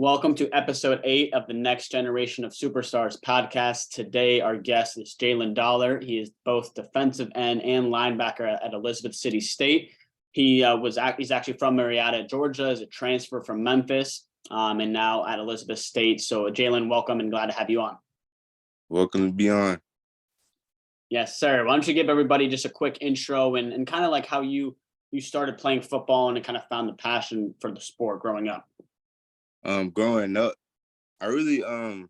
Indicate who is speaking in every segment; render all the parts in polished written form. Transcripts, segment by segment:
Speaker 1: Welcome to episode 8 of the Next Generation of Superstars podcast. Today, our guest is Jaylen. He is both defensive end and linebacker at Elizabeth City State. He's actually from Marietta, Georgia, as a transfer from Memphis, and now at Elizabeth State. So, Jaylen, welcome and glad to have you on.
Speaker 2: Welcome to be on.
Speaker 1: Yes, sir. Why don't you give everybody just a quick intro and kind of like how you started playing football and kind of found the passion for the sport growing up?
Speaker 2: Growing up, I really I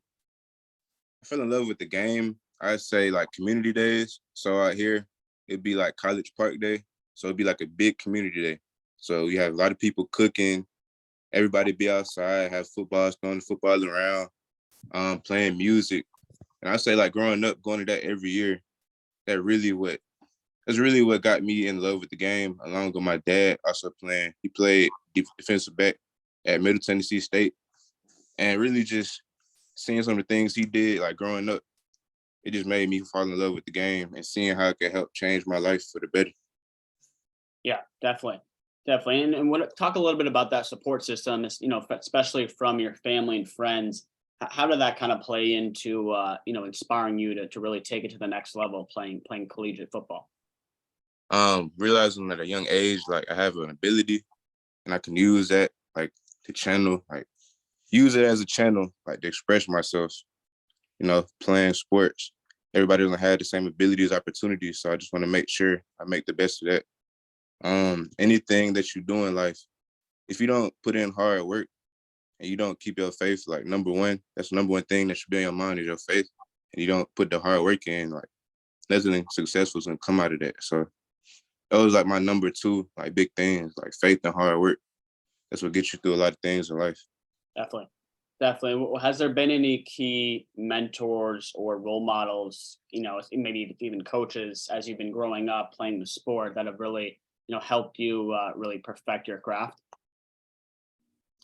Speaker 2: fell in love with the game. I'd say like community days. So out here, it'd be like College Park Day. So it'd be like a big community day. So you have a lot of people cooking, everybody be outside, have footballs, throwing the football around, playing music. And I'd say like growing up, going to that every year, that's really what got me in love with the game, along with my dad also playing. He played defensive back at Middle Tennessee State, and really just seeing some of the things he did, like growing up, it just made me fall in love with the game and seeing how it could help change my life for the better.
Speaker 1: Yeah, definitely. And talk a little bit about that support system, especially from your family and friends. How did that kind of play into, inspiring you to really take it to the next level, playing collegiate football?
Speaker 2: Realizing at a young age, like I have an ability and I can use that, like to channel, like use it as a channel, like to express myself, playing sports. Everybody doesn't have the same abilities, opportunities. So I just want to make sure I make the best of that. Anything that you do in life, if you don't put in hard work and you don't keep your faith, like that's the number one thing that should be in your mind is your faith. And you don't put the hard work in, like nothing successful is gonna come out of that. So those like my number two, like big things, like faith and hard work. That's what gets you through a lot of things in life.
Speaker 1: Definitely. Well, has there been any key mentors or role models, maybe even coaches as you've been growing up playing the sport that have really, helped you really perfect your craft?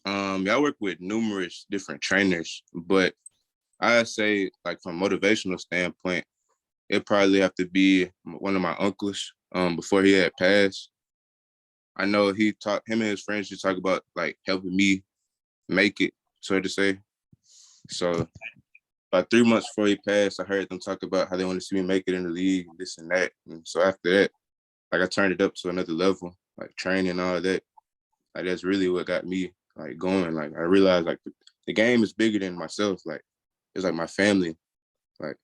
Speaker 2: I work with numerous different trainers, but I say like from a motivational standpoint, it probably have to be one of my uncles. Before he had passed, I know him and his friends just talk about like helping me make it, so to say. So about 3 months before he passed, I heard them talk about how they want to see me make it in the league, this and that. And so after that, like I turned it up to another level, like training and all of that. Like that's really what got me like going. Like I realized like the game is bigger than myself. Like it's like my family. Like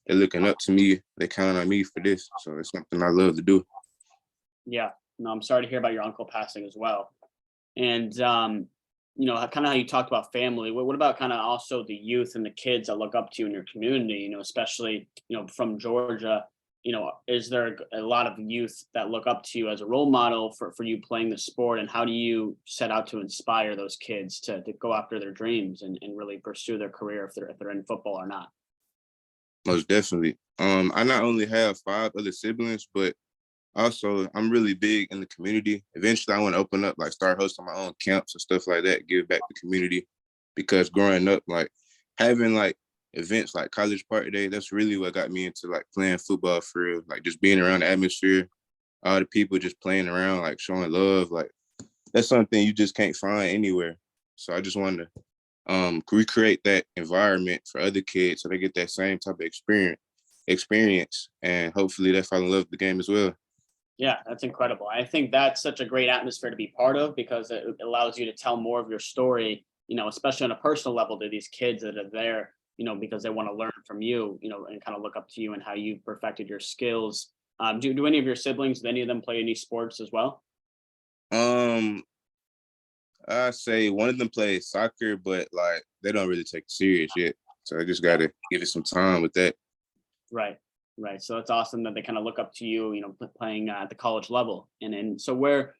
Speaker 2: they're looking up to me. They counting on me for this. So it's something I love to do.
Speaker 1: Yeah. No, I'm sorry to hear about your uncle passing as well. And, kind of how you talked about family. What about kind of also the youth and the kids that look up to you in your community, especially, from Georgia? Is there a lot of youth that look up to you as a role model for you playing the sport? And how do you set out to inspire those kids to go after their dreams and really pursue their career if they're in football or not?
Speaker 2: Most definitely. I not only have 5 other siblings, but also I'm really big in the community. Eventually I want to open up, like start hosting my own camps and stuff like that, give back to the community. Because growing up, like having like events like College Park Day, that's really what got me into like playing football for real. Like just being around the atmosphere, all the people just playing around, like showing love. Like that's something you just can't find anywhere. So I just wanted to recreate that environment for other kids so they get that same type of experience, and hopefully they fall in love with the game as well.
Speaker 1: Yeah, that's incredible. I think that's such a great atmosphere to be part of because it allows you to tell more of your story, especially on a personal level to these kids that are there, because they want to learn from you, and kind of look up to you and how you've perfected your skills. Do any of your siblings, do any of them play any sports as well?
Speaker 2: Um, I say one of them plays soccer, but like they don't really take it serious yet. So I just gotta give it some time with that.
Speaker 1: Right. Right. So it's awesome that they kind of look up to you, playing at the college level. And so where,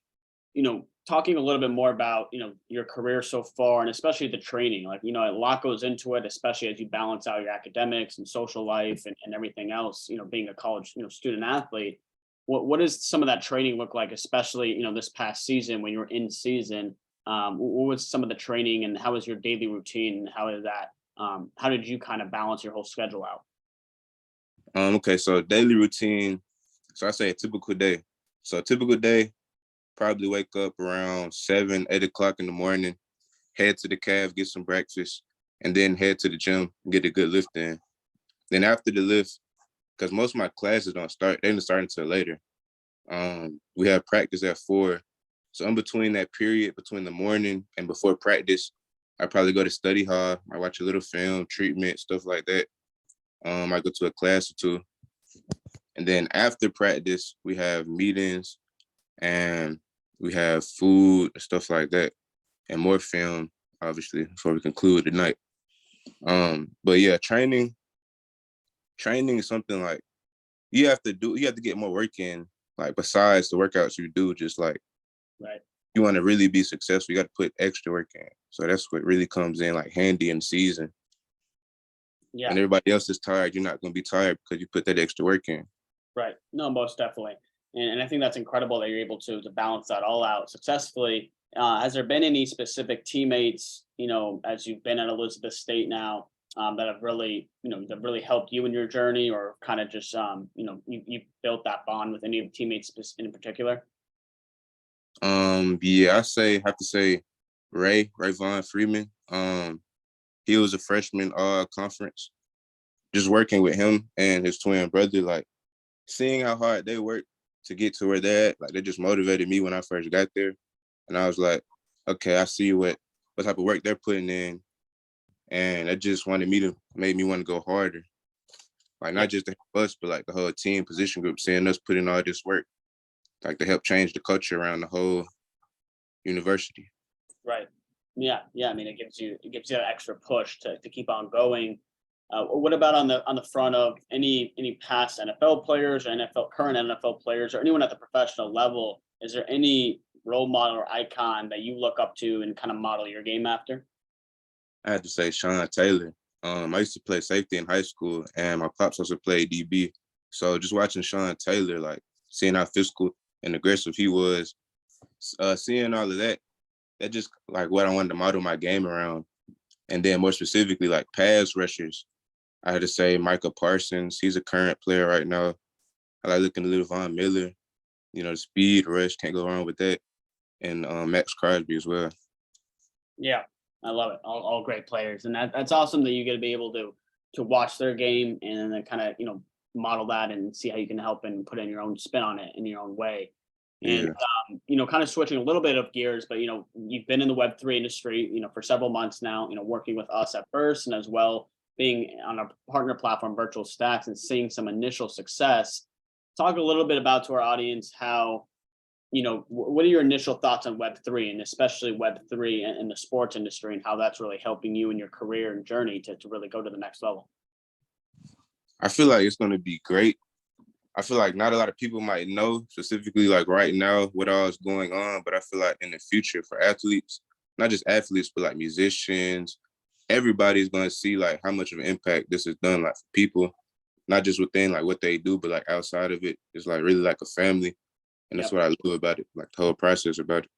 Speaker 1: talking a little bit more about, your career so far and especially the training, like, a lot goes into it, especially as you balance out your academics and social life and everything else, being a college, student athlete. What does some of that training look like, especially, this past season when you were in season? What was some of the training and how was your daily routine? How did you kind of balance your whole schedule out?
Speaker 2: Okay, so daily routine. So I say a typical day. So a typical day, probably wake up around 7, 8 o'clock in the morning, head to the cave, get some breakfast, and then head to the gym and get a good lift in. Then after the lift, because most of my classes they don't start until later. We have practice at 4. So in between that period, between the morning and before practice, I probably go to study hall. I watch a little film, treatment, stuff like that. I go to a class or two. And then after practice, we have meetings and we have food, stuff like that, and more film, obviously, before we conclude the night. But yeah, training is something like you have to get more work in, like besides the workouts you do, just like
Speaker 1: Right.
Speaker 2: you want to really be successful, you got to put extra work in. So that's what really comes in like handy in season.
Speaker 1: Yeah.
Speaker 2: When everybody else is tired, you're not going to be tired because you put that extra work in.
Speaker 1: Right. No, most definitely. And I think that's incredible that you're able to balance that all out successfully. Has there been any specific teammates, as you've been at Elizabeth State now, that have really, that really helped you in your journey, or kind of just, you built that bond with any of the teammates in particular?
Speaker 2: Yeah, have to say Ray Vaughn Freeman. He was a freshman all conference. Just working with him and his twin brother, like seeing how hard they work to get to where they're at, like they just motivated me when I first got there. And I was like, okay, I see what type of work they're putting in. And that just made me want to go harder. Like
Speaker 1: Yeah.
Speaker 2: not just the us, but like the whole team position group, seeing us put in all this work, like to help change the culture around the whole university.
Speaker 1: Right. Yeah. Yeah. I mean, it gives you that extra push to keep on going. What about on the front of any past NFL players or current NFL players, or anyone at the professional level? Is there any role model or icon that you look up to and kind of model your game after?
Speaker 2: I had to say Sean Taylor. I used to play safety in high school, and my pops also played DB. So just watching Sean Taylor, like seeing how physical and aggressive he was, seeing all of that, that just like what I wanted to model my game around. And then more specifically, like pass rushers, I had to say Micah Parsons. He's a current player right now. I like looking at little Von Miller. The speed rush, can't go wrong with that. And Max Crosby as well.
Speaker 1: Yeah, I love it. All great players, and that's awesome that you get to be able to watch their game and then kind of model that and see how you can help and put in your own spin on it in your own way. And
Speaker 2: Yeah.
Speaker 1: kind of switching a little bit of gears, but you've been in the Web3 industry, for several months now. Working with us at first, and as well being on a partner platform, Virtual Stacks, and seeing some initial success. Talk a little bit about to our audience how what are your initial thoughts on Web3, and especially Web3 in the sports industry, and how that's really helping you in your career and journey to really go to the next level?
Speaker 2: I feel like it's going to be great. I feel like not a lot of people might know specifically like right now what all is going on, but I feel like in the future for athletes, not just athletes, but like musicians, everybody's going to see like how much of an impact this has done like for people, not just within like what they do, but like outside of it. It's like really like a family. And that's
Speaker 1: Yep.
Speaker 2: what I love about it, like the whole process about it.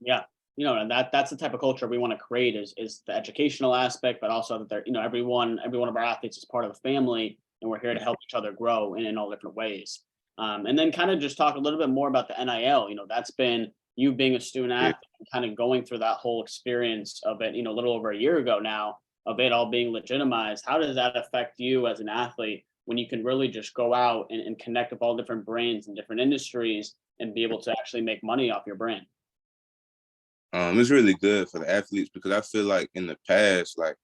Speaker 1: Yeah. And that's the type of culture we want to create is the educational aspect, but also that they're, every one of our athletes is part of the family, and we're here to help each other grow in all different ways. And then kind of just talk a little bit more about the NIL. That's been you being a student
Speaker 2: Yeah.
Speaker 1: athlete and kind of going through that whole experience of it, a little over a year ago now, of it all being legitimized. How does that affect you as an athlete when you can really just go out and connect with all different brands and different industries and be able to actually make money off your brand?
Speaker 2: It's really good for the athletes because I feel like in the past, like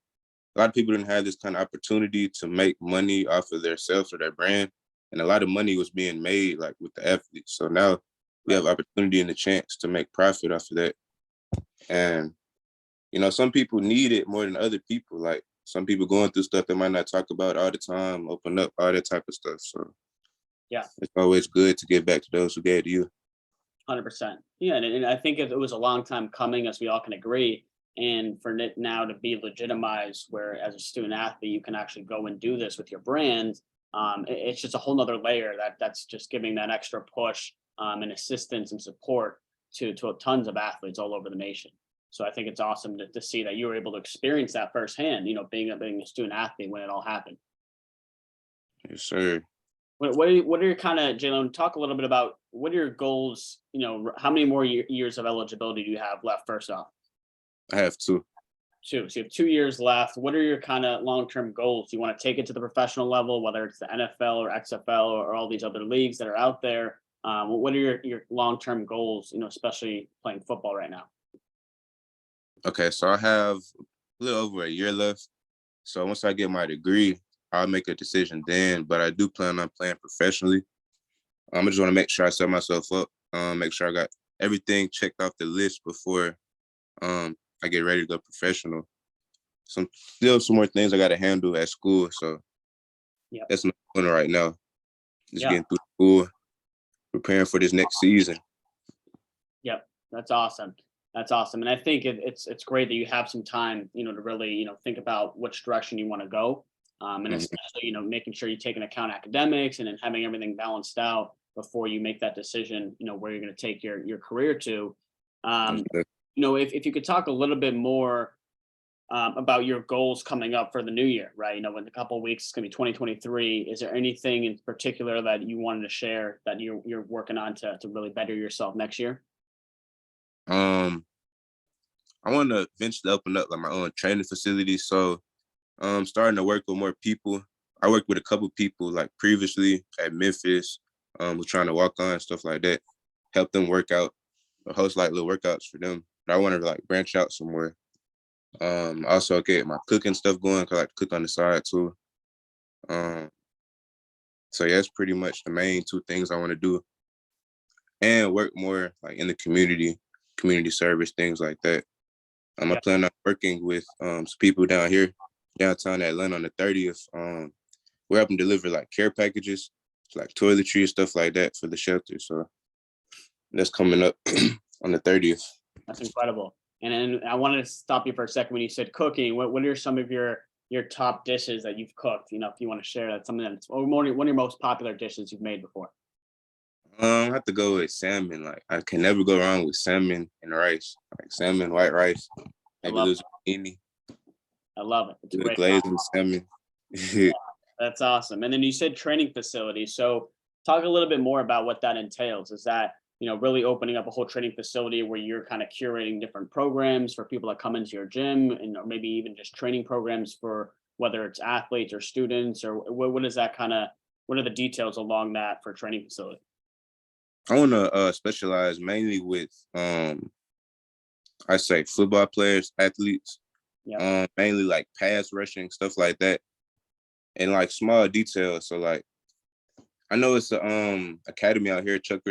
Speaker 2: a lot of people didn't have this kind of opportunity to make money off of their self or their brand. And a lot of money was being made like with the athletes. So now we have opportunity and the chance to make profit off of that. And, some people need it more than other people. Like some people going through stuff they might not talk about all the time, open up, all that type of stuff. So
Speaker 1: Yeah.
Speaker 2: it's always good to give back to those who gave to you.
Speaker 1: 100%. Yeah, and I think it was a long time coming, as we all can agree. And for it now to be legitimized, where as a student athlete, you can actually go and do this with your brand, it's just a whole nother layer that's just giving that extra push and assistance and support to tons of athletes all over the nation. So I think it's awesome to see that you were able to experience that firsthand, being a student athlete when it all happened.
Speaker 2: Yes, sir.
Speaker 1: What are your kind of, Jaylen, talk a little bit about what are your goals? How many more years of eligibility do you have left, first off?
Speaker 2: I have two.
Speaker 1: Two. So you have 2 years left. What are your kind of long-term goals? Do you want to take it to the professional level, whether it's the NFL or XFL or all these other leagues that are out there? What are your long-term goals, especially playing football right now?
Speaker 2: Okay, so I have a little over a year left. So once I get my degree, I'll make a decision then. But I do plan on playing professionally. I just want to make sure I set myself up, make sure I got everything checked off the list before I get ready to go professional. Still some more things I got to handle at school. So
Speaker 1: Yeah.
Speaker 2: that's not going right now. Just
Speaker 1: Yeah.
Speaker 2: getting through school, preparing for this next season.
Speaker 1: Yep, that's awesome. That's awesome, and I think it's great that you have some time, to really, think about which direction you want to go, and
Speaker 2: Mhm.
Speaker 1: especially, making sure you take into account academics and then having everything balanced out before you make that decision, where you're going to take your career to.
Speaker 2: Most
Speaker 1: Um,
Speaker 2: def-
Speaker 1: if you could talk a little bit more about your goals coming up for the new year, right? In a couple of weeks, it's going to be 2023. Is there anything in particular that you wanted to share that you're working on to really better yourself next year?
Speaker 2: Um, I want to eventually open up like my own training facility. So starting to work with more people. I worked with a couple people like previously at Memphis, was trying to walk on stuff like that, help them work out, or host like little workouts for them. But I want to like branch out somewhere. Also get my cooking stuff going, 'cause I like to cook on the side too. Um, so yeah, that's pretty much the main two things I want to do, and work more like in the community service, things like that. I
Speaker 1: Yeah.
Speaker 2: plan on working with some people down here, downtown Atlanta on the 30th. We're helping deliver like care packages, like toiletry and stuff like that for the shelter. So that's coming up on the 30th.
Speaker 1: That's incredible. And then I wanted to stop you for a second when you said cooking. What are some of your top dishes that you've cooked? If you want to share that, something that's or one of your most popular dishes you've made before.
Speaker 2: I have to go with salmon. Like I can never go wrong with salmon and rice. Like salmon, white rice,
Speaker 1: I
Speaker 2: maybe a
Speaker 1: love
Speaker 2: little zucchini,
Speaker 1: I love it. It's a
Speaker 2: with
Speaker 1: great.
Speaker 2: glazed with salmon.
Speaker 1: That's awesome. And then you said training facilities. So talk a little bit more about what that entails. Is that, really opening up a whole training facility where you're kind of curating different programs for people that come into your gym and or maybe even just training programs for whether it's athletes or students or what is that kind of what are the details along that for training facility?
Speaker 2: I want to specialize mainly with I say football players, athletes,
Speaker 1: Yeah.
Speaker 2: mainly like pass rushing stuff like that, and like small details. So like I know it's a academy out here, Chuck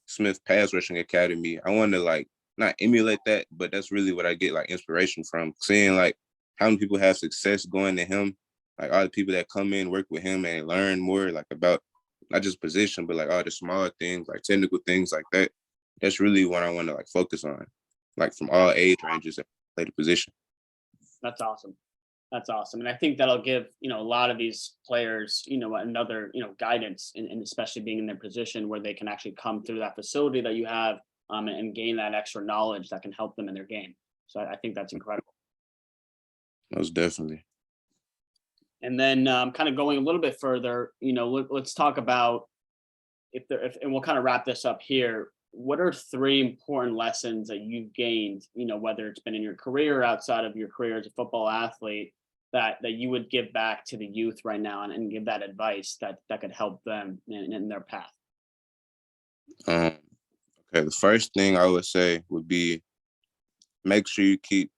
Speaker 2: Smith Pass Rushing Academy. I want to like not emulate that, but that's really what I get like inspiration from. Seeing like how many people have success going to him, like all the people that come in, work with him and learn more like about not just position, but like all the small things, like technical things like that. That's really what I want to like focus on, like from all age ranges and play the position.
Speaker 1: That's awesome. That's awesome. And I think that'll give, a lot of these players, another, guidance and especially being in their position where they can actually come through that facility that you have and gain that extra knowledge that can help them in their game. So I think that's incredible.
Speaker 2: Most definitely.
Speaker 1: And then kind of going a little bit further, let's talk about and we'll kind of wrap this up here. What are three important lessons that you've gained, whether it's been in your career or outside of your career as a football athlete, that you would give back to the youth right now and give that advice that could help them in their path?
Speaker 2: Um, okay, the first thing I would say would be make sure you keep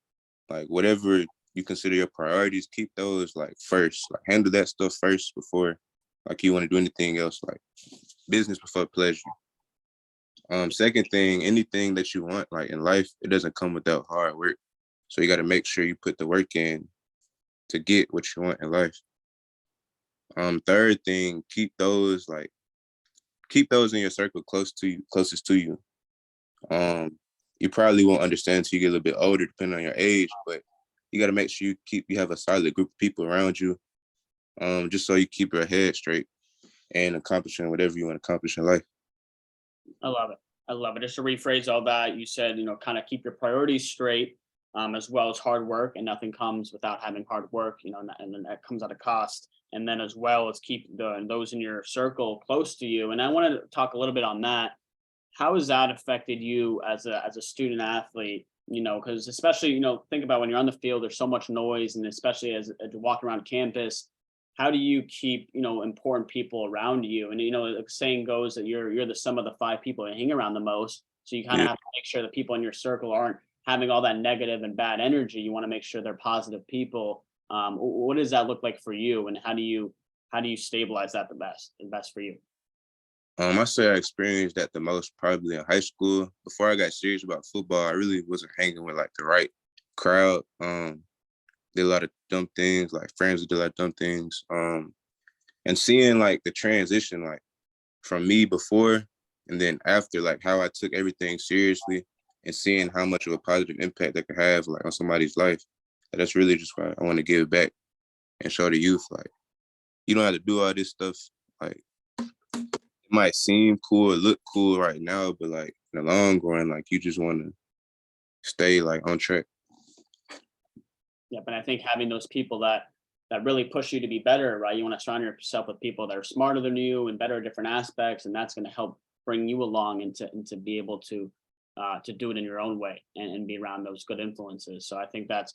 Speaker 2: like whatever you consider your priorities, keep those like first. Like handle that stuff first before like you want to do anything else, like business before pleasure. Second thing, anything that you want like in life, it doesn't come without hard work. So you got to make sure you put the work in to get what you want in life. Third thing, keep those in your circle closest to you. Um, you probably won't understand until you get a little bit older, depending on your age, but you got to make sure you have a solid group of people around you, just so you keep your head straight and accomplishing whatever you want to accomplish in life.
Speaker 1: I love it. I love it. Just to rephrase all that, you said, kind of keep your priorities straight, as well as hard work, and nothing comes without having hard work, and then that comes at a cost. And then as well as keep those in your circle close to you. And I want to talk a little bit on that. How has that affected you as a student athlete? because especially, think about when you're on the field, there's so much noise, and especially as you walk around campus, how do you keep, important people around you? And, the saying goes that you're the sum of the five people you hang around the most. So you kind of
Speaker 2: Yeah.
Speaker 1: have to make sure the people in your circle aren't having all that negative and bad energy. You want to make sure they're positive people. What does that look like for you? And how do you stabilize that the best for you?
Speaker 2: I say I experienced that the most probably in high school. Before I got serious about football, I really wasn't hanging with like the right crowd. Did a lot of dumb things, like friends who did a lot of dumb things. And seeing like the transition, like from me before and then after, like how I took everything seriously and seeing how much of a positive impact that could have like on somebody's life. That's really just why I want to give back and show the youth like you don't have to do all this stuff. Like it might seem cool, look cool right now, but like in the long run, like you just want to stay like on track.
Speaker 1: Yep, and I think having those people that really push you to be better, right? You want to surround yourself with people that are smarter than you and better at different aspects, and that's going to help bring you along and to be able to do it in your own way and be around those good influences. So I think that's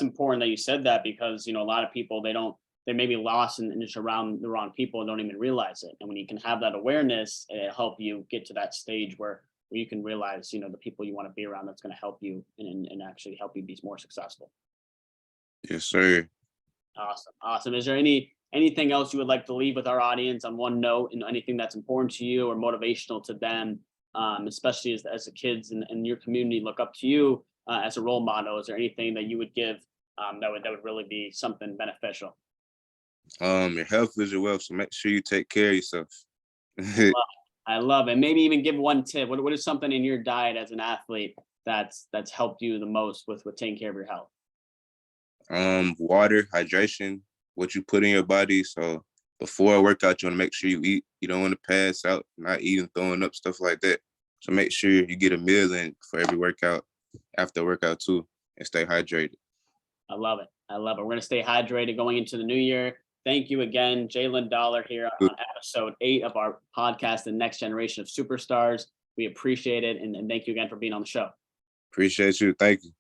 Speaker 1: important that you said that, because a lot of people, they may be lost and just around the wrong people and don't even realize it. And when you can have that awareness, it'll help you get to that stage where you can realize the people you want to be around, that's going to help you and actually help you be more successful.
Speaker 2: Yes, sir.
Speaker 1: Awesome. Awesome. Is there anything else you would like to leave with our audience on one note, and anything that's important to you or motivational to them, especially as the kids in your community look up to you as a role model? Is there anything that you would give that would really be something beneficial?
Speaker 2: Your health is your wealth, so make sure you take care of yourself.
Speaker 1: I love it. Maybe even give one tip. What is something in your diet as an athlete that's helped you the most with taking care of your health?
Speaker 2: Water, hydration, what you put in your body. So before a workout, you want to make sure you eat. You don't want to pass out, not eating, throwing up, stuff like that. So make sure you get a meal in for every workout, after workout too, and stay hydrated.
Speaker 1: I love it. I love it. We're going to stay hydrated going into the new year. Thank you again, Jaylen Dollar, here on episode 8 of our podcast, The Next Generation of Superstars. We appreciate it. And thank you again for being on the show.
Speaker 2: Appreciate you. Thank you.